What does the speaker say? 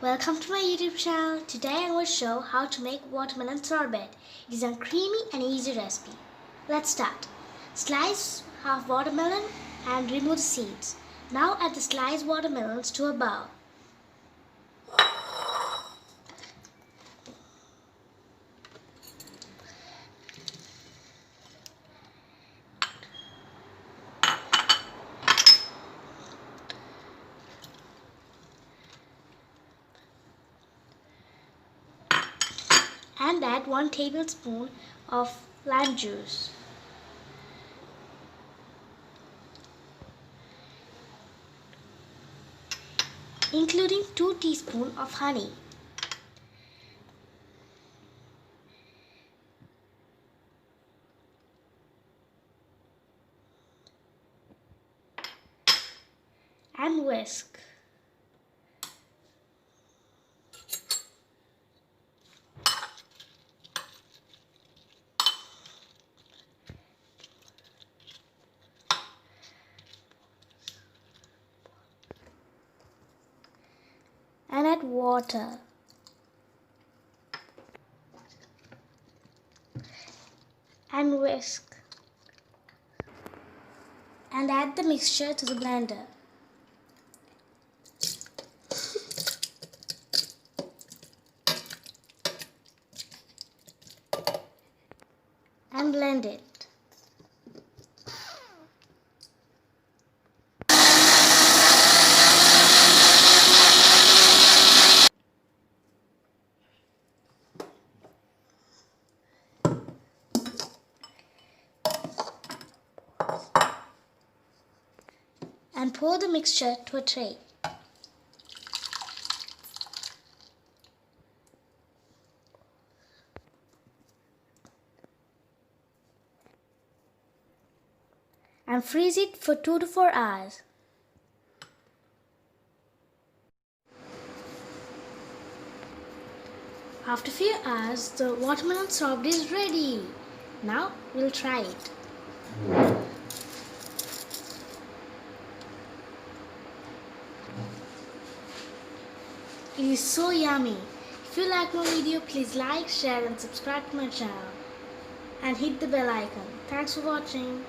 Welcome to my YouTube channel. Today I'm going to show how to make watermelon sorbet. It is a creamy and easy recipe. Let's start. Slice half watermelon and remove the seeds. Now add the sliced watermelons to a bowl. And add 1 tablespoon of lime juice. Including 2 teaspoons of honey. And whisk. And add water. And whisk. And add the mixture to the blender. And blend it. And pour the mixture to a tray. And freeze it for 2 to 4 hours. After a few hours, the watermelon sorbet is ready. Now we'll try it. It is so yummy. If you like my video, please like, share and subscribe to my channel. And hit the bell icon. Thanks for watching.